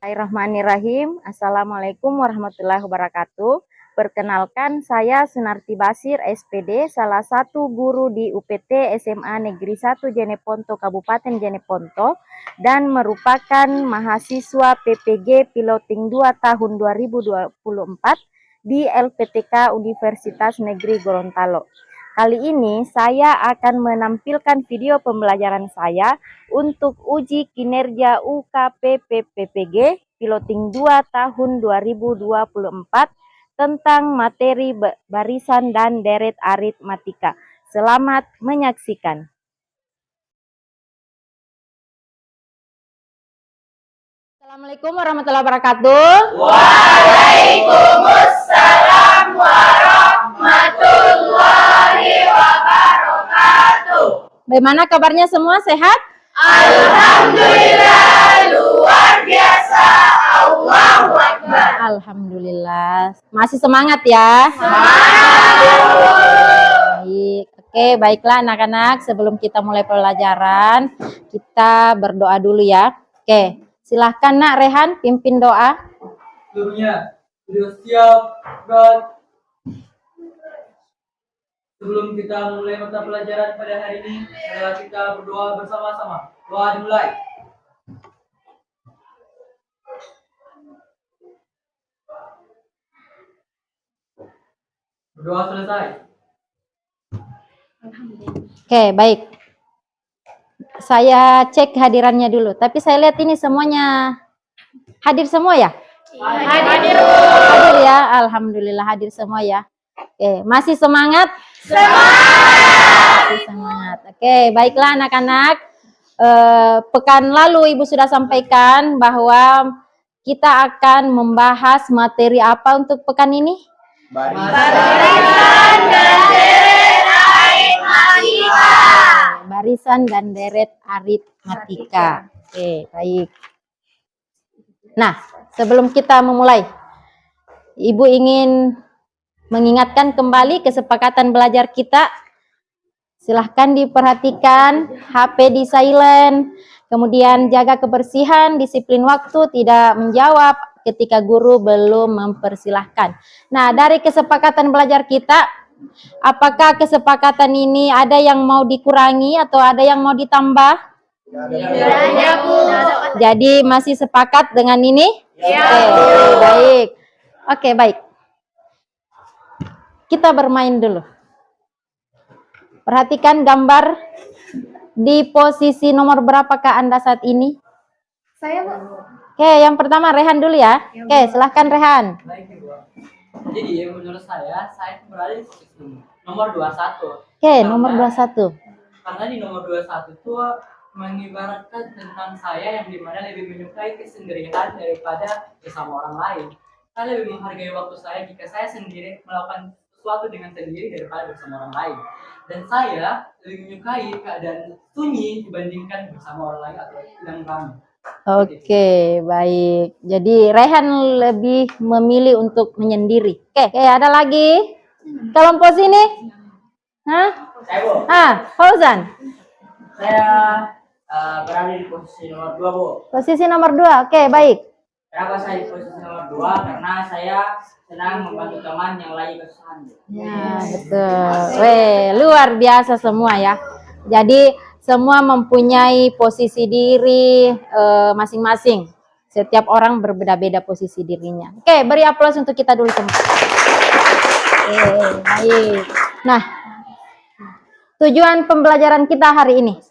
Bismillahirrahmanirrahim. Assalamualaikum warahmatullahi wabarakatuh. Perkenalkan, saya Sunarti Basir, SPD, salah satu guru di UPT SMA Negeri 1 Jeneponto, Kabupaten Jeneponto, dan merupakan mahasiswa PPG Piloting 2 tahun 2024 di LPTK Universitas Negeri Gorontalo. Kali ini saya akan menampilkan video pembelajaran saya untuk uji kinerja UKP PPG Piloting 2 tahun 2024 tentang materi barisan dan deret aritmatika. Selamat menyaksikan. Assalamualaikum warahmatullahi wabarakatuh. Waalaikumsalam warahmatullahi wabarakatuh. Bagaimana kabarnya semua? Sehat? Alhamdulillah, luar biasa. Allahu Akbar. Alhamdulillah. Masih semangat ya? Baik. Oke, baiklah anak-anak. Sebelum kita mulai pelajaran, kita berdoa dulu ya. Oke, silahkan Nak Rehan pimpin doa. Sebelumnya, sudah siap, berat. Sebelum kita mulai mata pelajaran pada hari ini, adalah kita berdoa bersama-sama. Doa dimulai. Berdoa selesai. Oke, baik. Saya cek hadirannya dulu. Tapi saya lihat ini semuanya hadir semua ya? Hadir. Hadir ya, alhamdulillah hadir semua ya. Oke, masih semangat? Masih semangat. Oke, baiklah anak-anak. Pekan lalu Ibu sudah sampaikan bahwa kita akan membahas materi apa untuk pekan ini? Barisan dan deret aritmatika. Barisan dan deret aritmatika. Oke, baik. Nah, sebelum kita memulai, Ibu ingin mengingatkan kembali kesepakatan belajar kita. Silahkan diperhatikan, HP di silent, kemudian jaga kebersihan, disiplin waktu, tidak menjawab ketika guru belum mempersilahkan. Nah, dari kesepakatan belajar kita, apakah kesepakatan ini ada yang mau dikurangi atau ada yang mau ditambah? Ya, Bu. Jadi masih sepakat dengan ini? Ya, Oke, baik. Oke, baik. Kita bermain dulu. Perhatikan gambar di posisi nomor berapakah Anda saat ini? Saya, Bu. Oke, yang pertama Rehan dulu ya. Oke, silahkan Rehan. Baik, Ibu. Jadi, menurut saya berada di posisi nomor 21. Oke, nomor 21. Karena di nomor 21 itu mengibaratkan tentang saya yang dimana lebih menyukai kesendirian daripada bersama orang lain. Saya lebih menghargai waktu saya jika saya sendiri melakukan sesuatu dengan sendiri daripada bersama orang lain. Dan saya lebih menyukai keadaan sunyi dibandingkan bersama orang lain atau yang ramai. Oke, baik. Jadi Rehan lebih memilih untuk menyendiri. Oke, ada lagi? Kelompok sini? Hah? Saya, Bu. Fauzan. Saya berada di posisi nomor 2, Bu. Posisi nomor 2. Oke, baik. Kenapa saya di posisi nomor 2? Karena saya senang membantu teman yang lagi kesusahan. Ya, betul. Weh, luar biasa semua ya. Jadi semua mempunyai posisi diri masing-masing. Setiap orang berbeda-beda posisi dirinya. Oke, beri aplaus untuk kita dulu semua. Oke, baik. Nah, tujuan pembelajaran kita hari ini.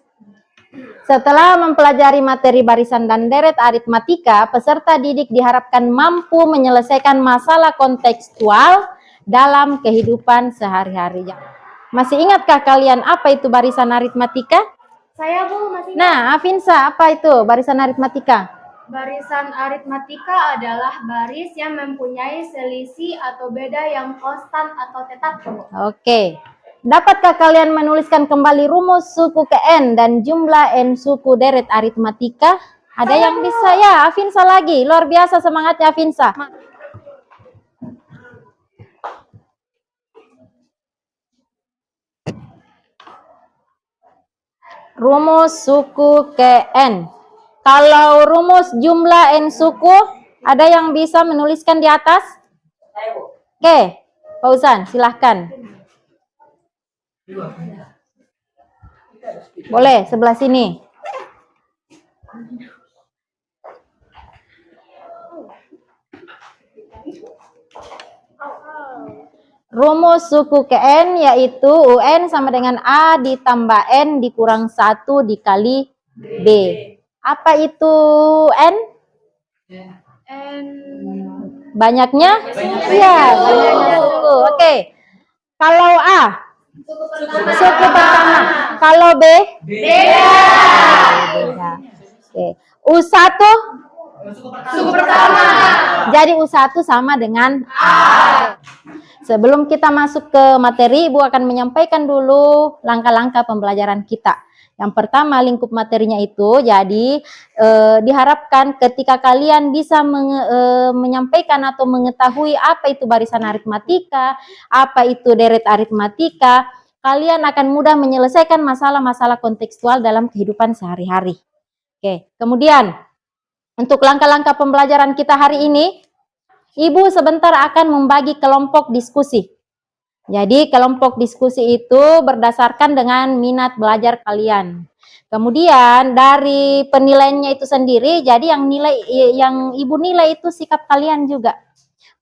Setelah mempelajari materi barisan dan deret aritmatika, peserta didik diharapkan mampu menyelesaikan masalah kontekstual dalam kehidupan sehari-hari. Masih ingatkah kalian apa itu barisan aritmatika? Saya, Bu, masih. Nah, Afinsa, apa itu barisan aritmatika? Barisan aritmatika adalah baris yang mempunyai selisih atau beda yang konstan atau tetap, Bu. Oke. Dapatkah kalian menuliskan kembali rumus suku ke N dan jumlah N suku deret aritmatika? Ada yang bisa ya? Afinsa lagi. Luar biasa semangatnya Afinsa. Rumus suku ke N. Kalau rumus jumlah n suku, ada yang bisa menuliskan di atas? Oke, Fauzan, silahkan. Boleh, sebelah sini. Rumus suku ke N yaitu UN sama dengan A ditambah N dikurang 1 dikali B. Apa itu N? Banyaknya? Iya, banyaknya suku. Oke. Kalau A? Suku pertama. Kalau B? Beda. Oke. U1? Suku pertama. Jadi U1 sama dengan A. Sebelum kita masuk ke materi, Ibu akan menyampaikan dulu langkah-langkah pembelajaran kita. Yang pertama, lingkup materinya itu, jadi diharapkan ketika kalian bisa menyampaikan atau mengetahui apa itu barisan aritmatika, apa itu deret aritmatika, kalian akan mudah menyelesaikan masalah-masalah kontekstual dalam kehidupan sehari-hari. Oke, kemudian untuk langkah-langkah pembelajaran kita hari ini, Ibu sebentar akan membagi kelompok diskusi. Jadi kelompok diskusi itu berdasarkan dengan minat belajar kalian. Kemudian dari penilaiannya itu sendiri, jadi yang Ibu nilai itu sikap kalian juga.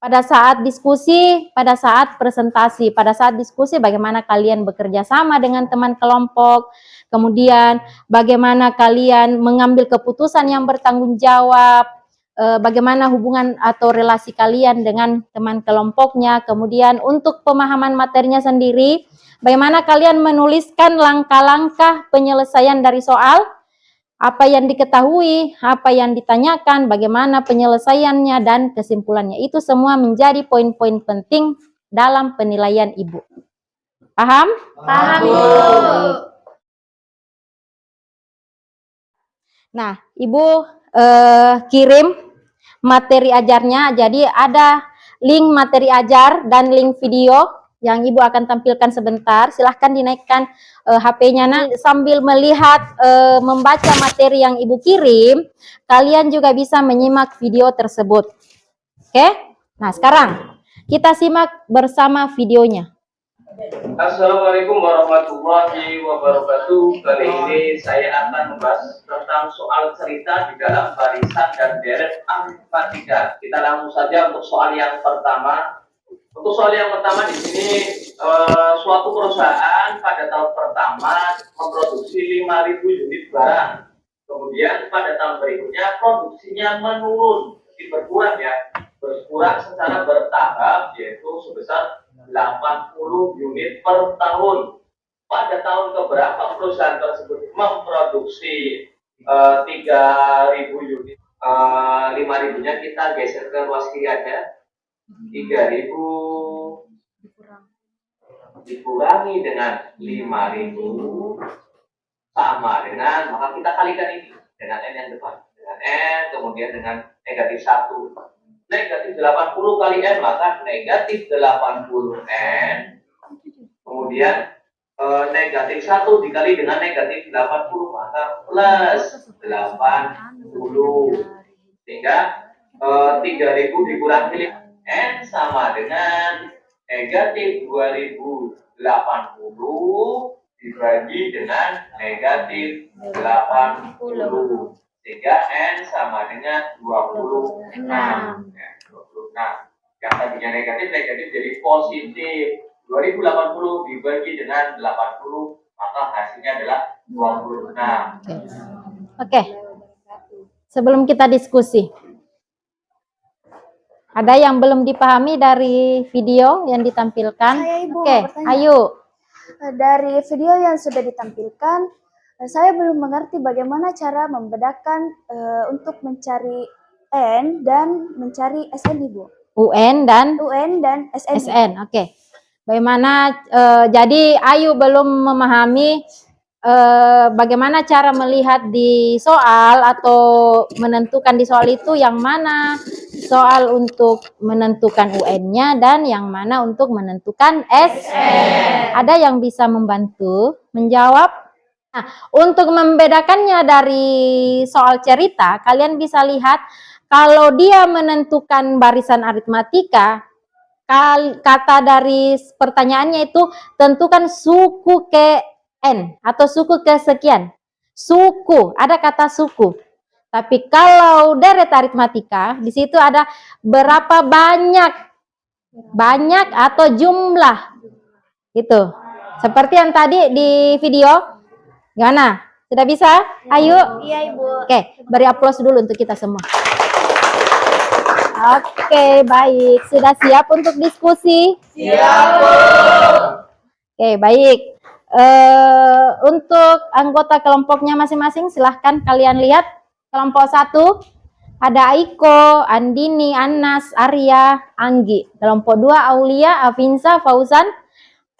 Pada saat diskusi, pada saat presentasi, pada saat diskusi bagaimana kalian bekerja sama dengan teman kelompok, kemudian bagaimana kalian mengambil keputusan yang bertanggung jawab, bagaimana hubungan atau relasi kalian dengan teman kelompoknya. Kemudian untuk pemahaman materinya sendiri, bagaimana kalian menuliskan langkah-langkah penyelesaian dari soal, apa yang diketahui, apa yang ditanyakan, bagaimana penyelesaiannya dan kesimpulannya. Itu semua menjadi poin-poin penting dalam penilaian Ibu. Paham? Paham, Bu. Nah, Ibu kirim materi ajarnya, jadi ada link materi ajar dan link video yang Ibu akan tampilkan sebentar. Silahkan dinaikkan HP-nya sambil melihat membaca materi yang Ibu kirim, kalian juga bisa menyimak video tersebut. Oke? Nah, sekarang kita simak bersama videonya. Assalamualaikum warahmatullahi wabarakatuh. Kali ini saya akan membahas tentang soal cerita di dalam barisan dan deret aritmatika. Kita langsung saja untuk soal yang pertama. Untuk soal yang pertama di sini, suatu perusahaan pada tahun pertama memproduksi 5.000 unit barang. Kemudian pada tahun berikutnya produksinya menurun, berkurang berkurang secara bertahap, yaitu sebesar 80 unit per tahun. Pada tahun keberapa perusahaan tersebut memproduksi 3.000 unit? 5.000-nya kita geser ke ruas kiri aja. 3.000 dikurangi dengan 5.000 sama dengan, maka kita kalikan ini dengan N yang depan, dengan N, kemudian dengan negatif 1. Negatif 80 kali N, maka negatif 80 N. Kemudian negatif 1 dikali dengan negatif 80, maka plus 80. Sehingga 3.000 dikurangi N sama dengan negatif 2080 dibagi dengan negatif 80. Sehingga N sama dengan 26. Ya, 26. Yang tadinya negatif jadi positif. 2080 dibagi dengan 80, maka hasilnya adalah 26. Oke. Sebelum kita diskusi, ada yang belum dipahami dari video yang ditampilkan? Saya, Ibu, Oke, mau bertanya. ayo. Dari video yang sudah ditampilkan, saya belum mengerti bagaimana cara membedakan untuk mencari N dan mencari SN, Ibu. UN dan UN dan SN. SN. Oke. Bagaimana jadi Ayu belum memahami bagaimana cara melihat di soal atau menentukan di soal itu yang mana soal untuk menentukan UN-nya dan yang mana untuk menentukan SN. Ada yang bisa membantu menjawab? Untuk membedakannya dari soal cerita, kalian bisa lihat kalau dia menentukan barisan aritmatika, kata dari pertanyaannya itu tentukan suku ke N atau suku ke sekian. Suku, ada kata suku. Tapi kalau deret aritmatika, di situ ada berapa banyak atau jumlah. Itu. Seperti yang tadi di video. Gimana? Sudah bisa? Ayo. Iya, Ibu. Oke, beri aplaus dulu untuk kita semua. Oke, baik. Sudah siap untuk diskusi? Siap, Bu. Oke, baik. Untuk anggota kelompoknya masing-masing, silahkan kalian lihat. Kelompok 1, ada Aiko, Andini, Anas, Arya, Anggi. Kelompok 2, Aulia, Avinsa, Fauzan,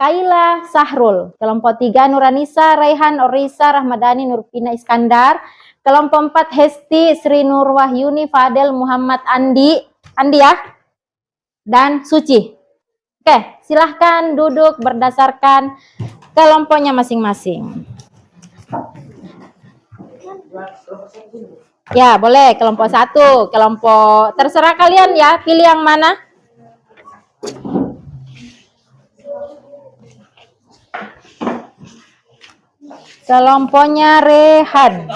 Kaila, Sahrul. Kelompok 3, Nuranisa, Raihan, Orisa, Rahmadani, Nurpina, Iskandar. Kelompok 4, Hesti, Sri Nur Wahyuni, Fadel, Muhammad, Andi ya, dan Suci. Oke, silahkan duduk berdasarkan kelompoknya masing-masing. Ya, boleh. Kelompok 1, kelompok terserah kalian ya, pilih yang mana. Kelompoknya Rehan.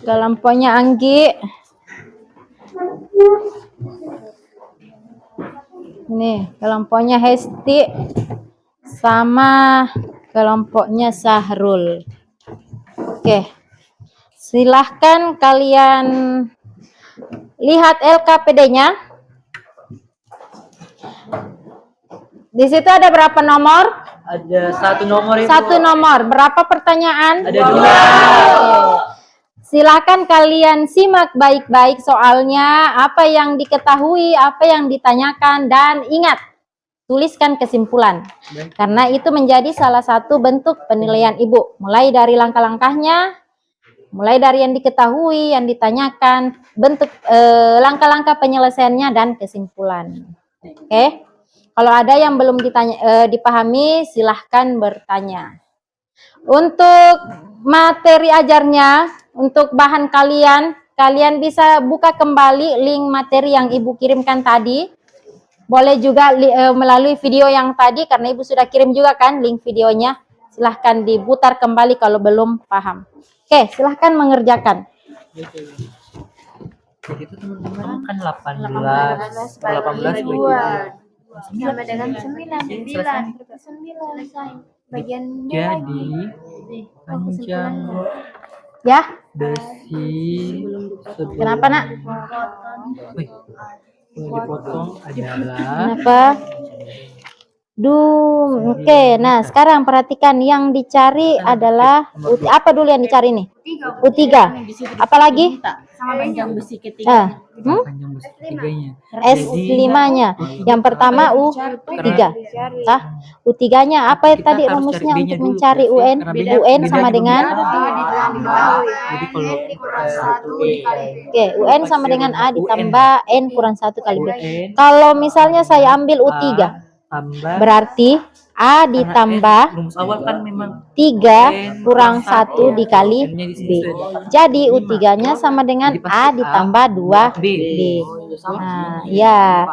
Kelompoknya Anggi. Nih, kelompoknya Hesti sama kelompoknya Sahrul. Oke. Silahkan kalian lihat LKPD-nya. Di situ ada berapa nomor? Ada 1 nomor, Ibu. 1 nomor. Berapa pertanyaan? Ada 2. Silakan kalian simak baik-baik soalnya, apa yang diketahui, apa yang ditanyakan, dan ingat, tuliskan kesimpulan. Karena itu menjadi salah satu bentuk penilaian Ibu. Mulai dari langkah-langkahnya, mulai dari yang diketahui, yang ditanyakan, bentuk langkah-langkah penyelesaiannya, dan kesimpulan. Oke? Kalau ada yang belum dipahami, silahkan bertanya. Untuk materi ajarnya, untuk bahan kalian bisa buka kembali link materi yang Ibu kirimkan tadi. Boleh juga melalui video yang tadi, karena Ibu sudah kirim juga kan link videonya. Silahkan diputar kembali kalau belum paham. Oke, silahkan mengerjakan. Itu teman-teman kan 18 ribuan. Sama dengan 9. Selesai. Bagian Jadi panjang Ya, besi kenapa nak? Wih, yang dipotong adalah Kenapa? Oke. Nah, sekarang perhatikan yang dicari adalah apa dulu yang dicari nih? U3. Apalagi? Sama panjang besi ketiga. panjang besi ketiganya. S5-nya. Yang pertama U3. U3-nya apa Kita tadi harus rumusnya cari untuk B-nya dulu, mencari berarti. UN? Karena B-nya UN belum sama dengan Jadi kalau Oke, UN sama dengan A ditambah N kurang 1 kali B. UN Kalau misalnya saya ambil U3, tambah berarti A karena ditambah N, rumus awal kan memang 3 kurang 1 dikali B. Jadi U3-nya sama dengan A ditambah 2B. Nah, ya.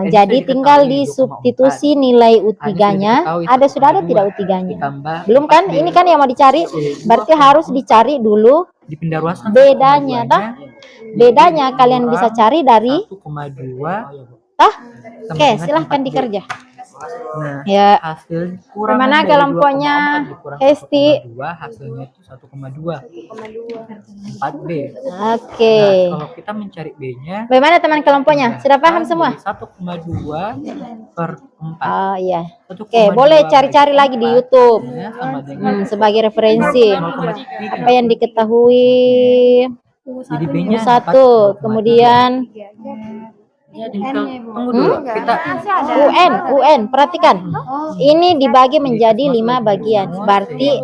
Jadi tinggal disubstitusi nilai U3-nya. Sudah ada tidak U3-nya? Belum kan? Ini kan yang mau dicari. Berarti harus dicari dulu bedanya. Bedanya kalian bisa cari dari 1,2. Oke, silahkan dikerja. Nah, Ya. hasil kurang Kemana kelompoknya Hesti? Hasilnya itu 1,2. 4B. Oke. Nah, kalau kita mencari B-nya, Bagaimana teman kelompoknya? Sudah paham semua? 1,2 per 4. Oh iya. Oke, boleh cari-cari lagi di YouTube Sama dengan sebagai referensi. 0,3. Apa yang diketahui? Jadi B-nya 1, kemudian tunggu dulu. Kita UN, perhatikan. Ini dibagi menjadi 5 bagian. Berarti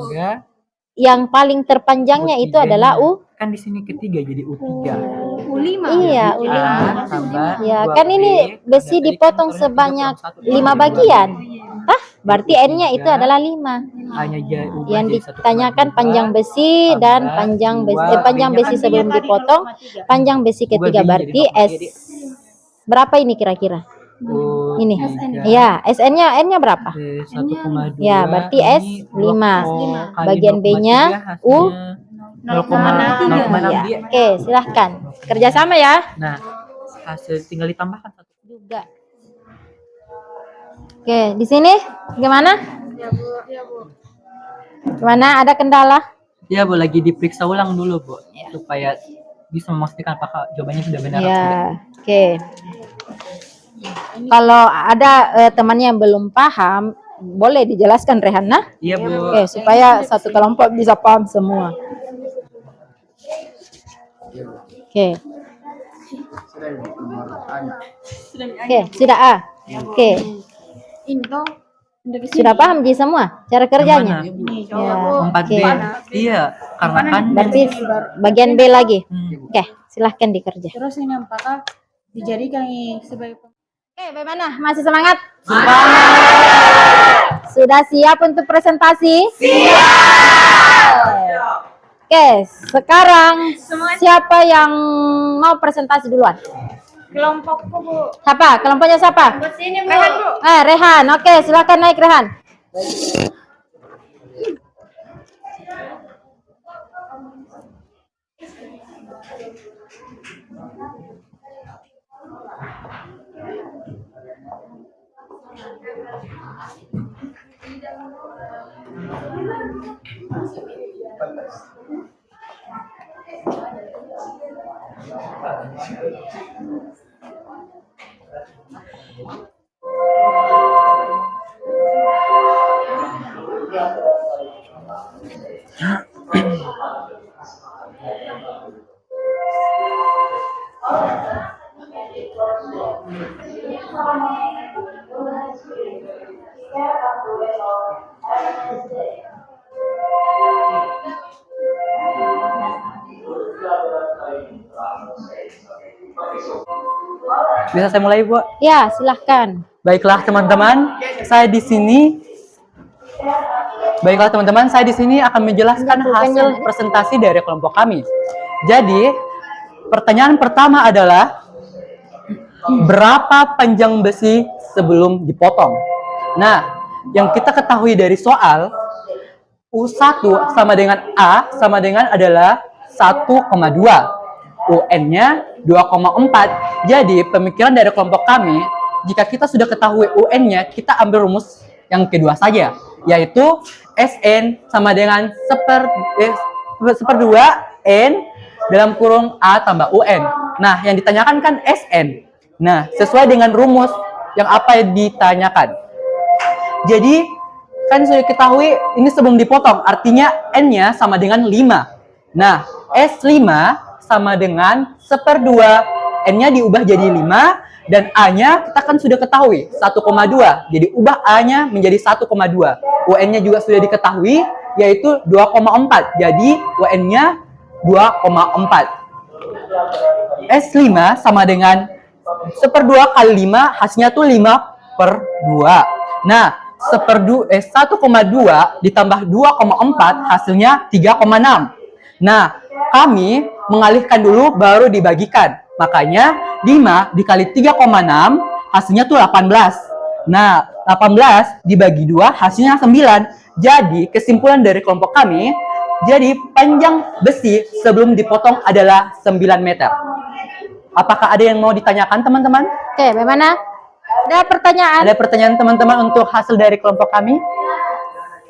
yang paling terpanjangnya itu adalah Kan di sini ketiga jadi U3. U5. Iya, Jadi udah. A tambah Ya, 2B, kan ini besi tadi dipotong kan sebanyak 31. 5 bagian. Hah? Berarti N-nya itu adalah 5. A-nya ubah Yang jadi ditanyakan 1,2, panjang besi dan tambah panjang besi, 2, panjang B-nya besi kan sebelum dipotong, panjang besi Ubah ketiga B-nya berarti jadi 0,3, S. Berapa ini kira-kira? Ini. U3. Ya, SN-nya N-nya berapa? 1,2. Ya, berarti S ini 5. 2 kali Bagian 0,3 B-nya U hasilnya 0,6 ya. dia. Oke, silahkan. Kerjasama ya. Nah, hasil tinggal ditambahkan satu. Juga. Oke, di sini gimana? Gimana? Ada kendala? Ya, Bu, lagi diperiksa ulang dulu, Bu, supaya bisa memastikan apakah jawabannya sudah benar atau tidak. Ya, oke. Kalau ada temannya yang belum paham, boleh dijelaskan Rehana? Iya, Bu. Oke, supaya satu kelompok bisa paham semua. Oke. Oke, sudah A. Oke. Sudah paham Ji semua cara kerjanya? Yang Ya, 4B. oke. Iya, karena kan Berarti bagian B lagi. Oke, silahkan dikerja. Terus ini apakah dijadikan sebagai Oke, bagaimana? Masih semangat? Sudah siap untuk presentasi? Oke, sekarang siapa yang mau presentasi duluan? Kelompokku, Bu. Siapa? Kelompoknya siapa? Ke sini, Bu. Rehan. Oke, silakan naik Rehan. bisa saya mulai, Bu? Ya, silahkan. Baiklah teman-teman, saya di sini akan menjelaskan hasil presentasi dari kelompok kami. Jadi, pertanyaan pertama adalah berapa panjang besi sebelum dipotong? Nah, yang kita ketahui dari soal U1 sama dengan A sama dengan adalah 1,2. UN-nya 2,4. Jadi, pemikiran dari kelompok kami, jika kita sudah ketahui UN-nya, kita ambil rumus yang kedua saja, yaitu SN sama dengan seperdua N dalam kurung A tambah UN. Nah, yang ditanyakan kan SN. Nah, sesuai dengan rumus yang apa yang ditanyakan. Jadi, kan sudah diketahui ini sebelum dipotong, artinya N-nya sama dengan 5. Nah, S5 sama dengan seperdua, N-nya diubah jadi 5, dan A-nya kita kan sudah ketahui, 1,2. Jadi, ubah A-nya menjadi 1,2. UN-nya juga sudah diketahui, yaitu 2,4. Jadi, UN-nya 2,4. S5 sama dengan seperdua kali 5, hasilnya tuh 5/2. Nah, 1,2 ditambah 2,4 hasilnya 3,6. Nah, kami mengalihkan dulu baru dibagikan. Makanya 5 dikali 3,6 hasilnya tuh 18. Nah, 18 dibagi 2 hasilnya 9. Jadi, kesimpulan dari kelompok kami, jadi panjang besi sebelum dipotong adalah 9 meter. Apakah ada yang mau ditanyakan, teman-teman? Oke, bagaimana? Ada pertanyaan? Ada pertanyaan teman-teman untuk hasil dari kelompok kami?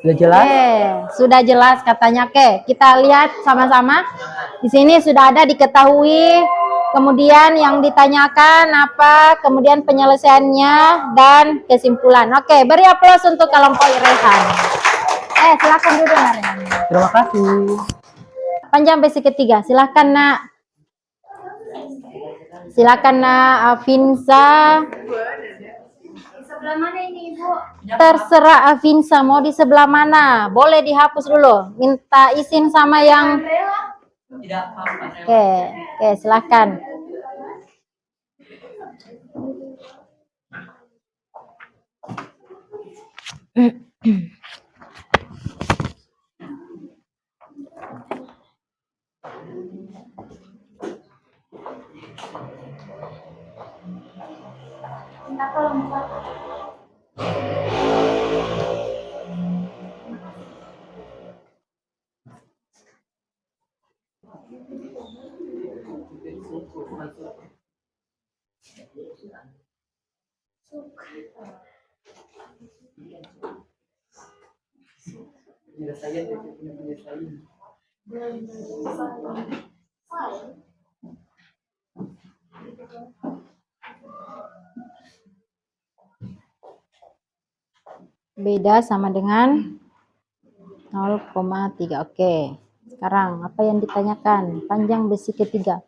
Sudah jelas? Oke, sudah jelas katanya. Oke, kita lihat sama-sama. Di sini sudah ada diketahui, kemudian yang ditanyakan apa, kemudian penyelesaiannya, dan kesimpulan. Oke, beri aplaus untuk kelompok Rehan. Silakan duduk, Rehan. Terima kasih. Panjang besi ketiga, silakan nak. Silakan nak, Afinsa. Sebelah mana ini, Ibu? Terserah Afinsa mau di sebelah mana. Boleh dihapus dulu. Minta izin sama yang Rela? Tidak apa-apa. Oke, silahkan. Beda sama dengan 0,3. Oke. Sekarang apa yang ditanyakan? Panjang besi ketiga.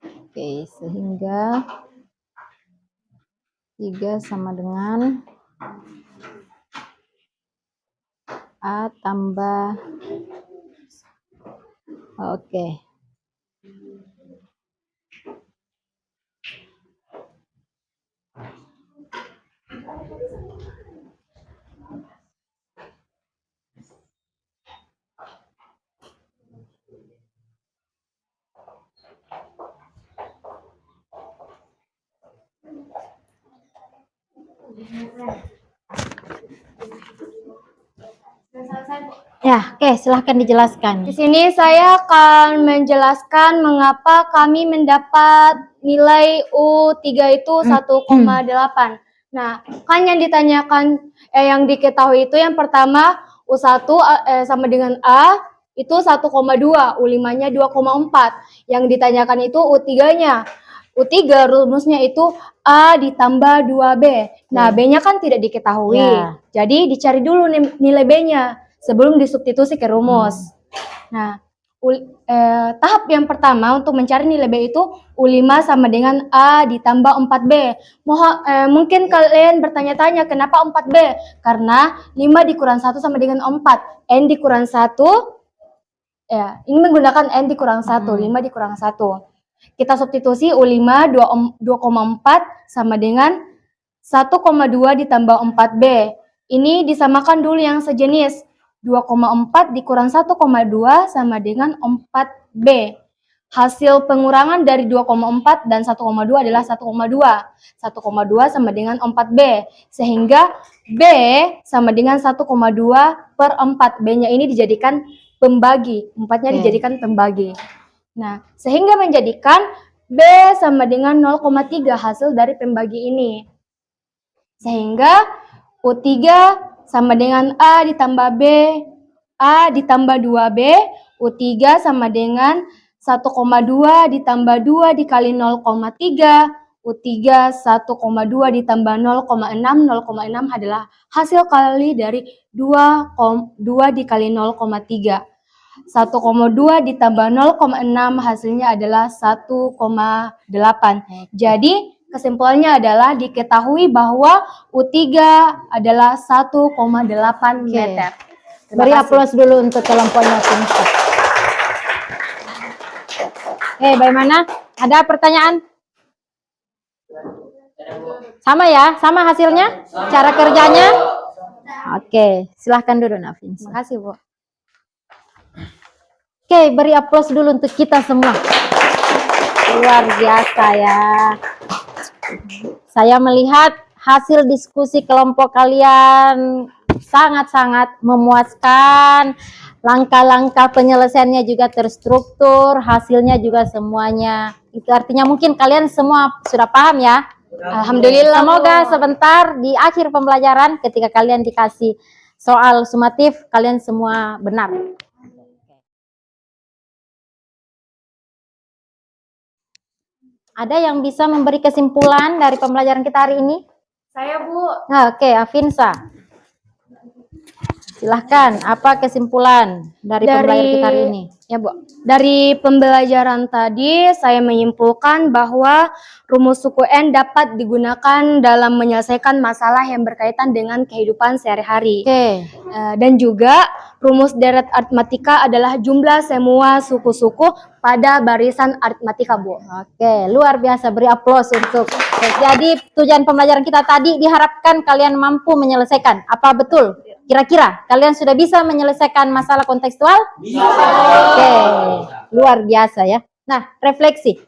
Oke, sehingga 3 sama dengan A tambah. Oke. Ya, oke, silahkan dijelaskan. Di sini saya akan menjelaskan mengapa kami mendapat nilai U3 itu 1,8. Nah, kan yang ditanyakan, yang diketahui itu yang pertama U1 sama dengan A itu 1,2, U5-nya 2,4. Yang ditanyakan itu U3-nya. U3 rumusnya itu A ditambah 2B. Nah, B-nya kan tidak diketahui. Ya. Jadi dicari dulu nilai B-nya sebelum disubstitusi ke rumus. Nah, tahap yang pertama untuk mencari nilai B itu U5 sama dengan A ditambah 4B. Mungkin kalian bertanya-tanya kenapa 4B? Karena 5 dikurang 1 sama dengan 4. N dikurang 1, ya, ini menggunakan N dikurang 1, 5 dikurang 1. Kita substitusi U5 2,4 sama dengan 1,2 ditambah 4B. Ini disamakan dulu yang sejenis. 2,4 dikurang 1,2 sama dengan 4B. Hasil pengurangan dari 2,4 dan 1,2 adalah 1,2. 1,2 sama dengan 4B. Sehingga B sama dengan 1,2 per 4. B-nya ini dijadikan pembagi. 4-nya dijadikan pembagi. Nah, sehingga menjadikan B sama dengan 0,3 hasil dari pembagi ini. Sehingga U3 sama dengan A ditambah B, A ditambah 2B, U3 sama dengan 1,2 ditambah 2 dikali 0,3, U3 1,2 ditambah 0,6, 0,6 adalah hasil kali dari 2 dikali 0,3. 1,2 ditambah 0,6 hasilnya adalah 1,8. Jadi kesimpulannya adalah diketahui bahwa U3 adalah 1,8 meter. Beri aplaus dulu untuk kelompoknya. Bagaimana? Ada pertanyaan? Sama ya? Sama hasilnya? Cara kerjanya? Oke, silahkan dulu Nafin. Terima kasih, Bu. Oke, beri aplaus dulu untuk kita semua. Luar biasa ya. Saya melihat hasil diskusi kelompok kalian sangat-sangat memuaskan. Langkah-langkah penyelesaiannya juga terstruktur, hasilnya juga semuanya. Itu artinya mungkin kalian semua sudah paham ya. Alhamdulillah. Semoga sebentar di akhir pembelajaran ketika kalian dikasih soal sumatif, kalian semua benar. Ada yang bisa memberi kesimpulan dari pembelajaran kita hari ini? Saya, Bu. Nah, oke, Afinsa. Silahkan, apa kesimpulan dari pembelajaran kita hari ini? Ya, Bu. Dari pembelajaran tadi, saya menyimpulkan bahwa rumus suku N dapat digunakan dalam menyelesaikan masalah yang berkaitan dengan kehidupan sehari-hari. Oke, Dan juga rumus deret aritmatika adalah jumlah semua suku-suku pada barisan aritmatika, Bu. oke, luar biasa, beri aplaus untuk. Jadi tujuan pembelajaran kita tadi diharapkan kalian mampu menyelesaikan. Apa betul? Kira-kira kalian sudah bisa menyelesaikan masalah kontekstual? Bisa. Oke, luar biasa ya. Nah, refleksi.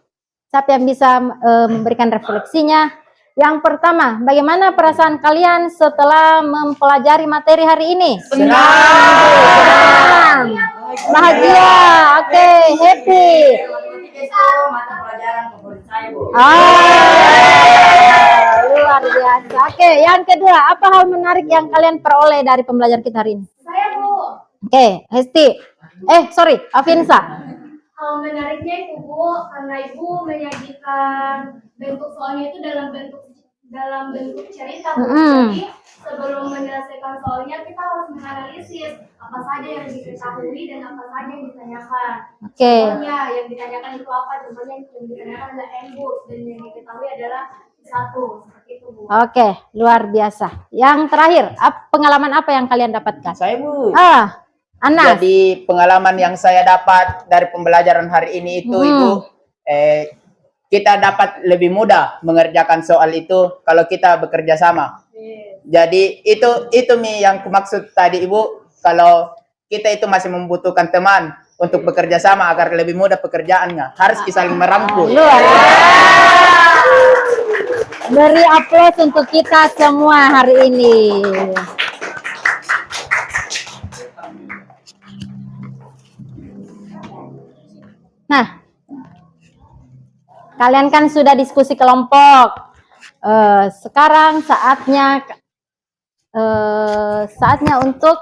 Siapa yang bisa memberikan refleksinya? Yang pertama, bagaimana perasaan kalian setelah mempelajari materi hari ini? Senang. Bahagia. Oke, happy. Luar biasa. Oke, yang kedua, apa hal menarik yang kalian peroleh dari pembelajaran kita hari ini? Saya, Bu. Oke, Hesti. Afinsa. Hal menariknya itu, Bu, karena Ibu menyajikan bentuk soalnya itu dalam bentuk cerita, Bu. Jadi sebelum menyelesaikan soalnya kita harus menganalisis apa saja yang diketahui dan apa saja yang ditanyakan. Oke. Contohnya yang ditanyakan itu apa? Contohnya yang ditanyakan adalah N, Bu, dan yang diketahui adalah satu. Seperti itu, Bu. Oke, luar biasa. Yang terakhir, pengalaman apa yang kalian dapatkan? Saya, Bu. Anas. Jadi pengalaman yang saya dapat dari pembelajaran hari ini itu Ibu, kita dapat lebih mudah mengerjakan soal itu kalau kita bekerja sama. Jadi itu Mi yang kumaksud tadi Ibu, kalau kita itu masih membutuhkan teman untuk bekerja sama agar lebih mudah pekerjaannya. Harus saling merangkul. Luar biasa. Beri aplaus untuk kita semua hari ini. Nah, kalian kan sudah diskusi kelompok. Sekarang saatnya untuk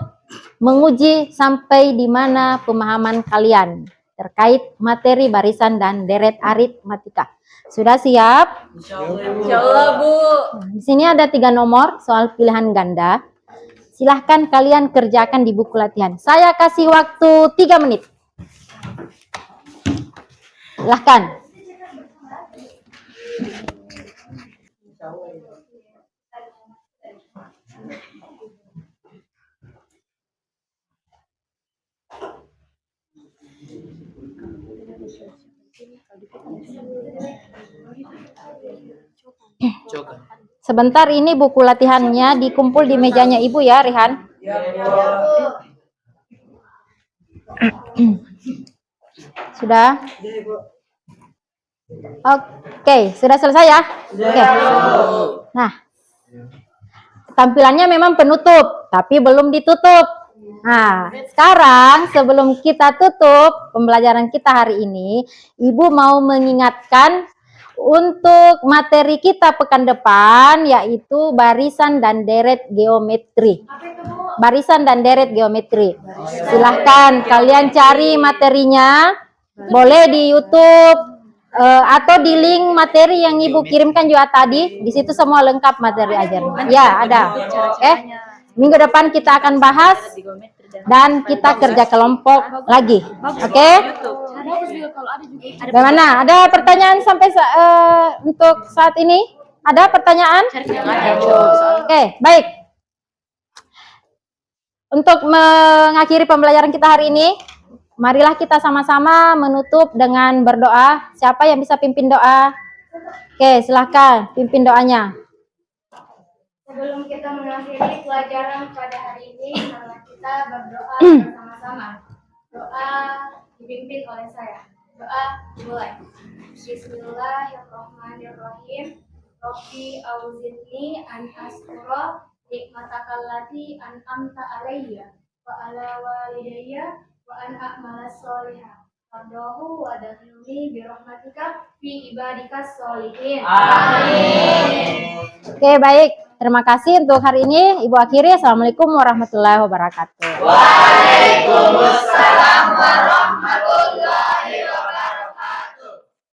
menguji sampai di mana pemahaman kalian terkait materi barisan dan deret aritmatika. Sudah siap? Insyaallah, Bu. Di sini ada 3 nomor soal pilihan ganda. Silahkan kalian kerjakan di buku latihan. Saya kasih waktu 3 menit. Silahkan. Sebentar, ini buku latihannya dikumpul di mejanya Ibu ya, Rihan. Sudah? Oke, sudah selesai ya? Oke. Nah, tampilannya memang penutup, tapi belum ditutup. Nah, sekarang sebelum kita tutup pembelajaran kita hari ini, Ibu mau mengingatkan untuk materi kita pekan depan, yaitu barisan dan deret geometri. Barisan dan deret geometri. Silahkan kalian cari materinya, boleh di YouTube atau di link materi yang Ibu kirimkan juga tadi. Di situ semua lengkap materi ajarnya. Ya, ada. Minggu depan kita akan bahas dan kita kerja kelompok lagi. Oke? Bagaimana? Ada pertanyaan sampai untuk saat ini? Ada pertanyaan? Oke, baik. Untuk mengakhiri pembelajaran kita hari ini, marilah kita sama-sama menutup dengan berdoa. Siapa yang bisa pimpin doa? Oke, silahkan pimpin doanya. Sebelum kita mengakhiri pelajaran pada hari ini, marilah kita berdoa bersama-sama. Doa dipimpin oleh saya. Doa dimulai. Bismillahirrahmanirrahim. Rabbi auzinni an askura nikmatakallati an'amta alayya wa ala walidayya wa an a'mala sholihah. Fardhu wa dakhilni bi rahmatika fi ibadikas sholihin. Amin. Oke, baik. Terima kasih untuk hari ini. Ibu akhiri. Assalamualaikum warahmatullahi wabarakatuh. Waalaikumsalam warahmatullahi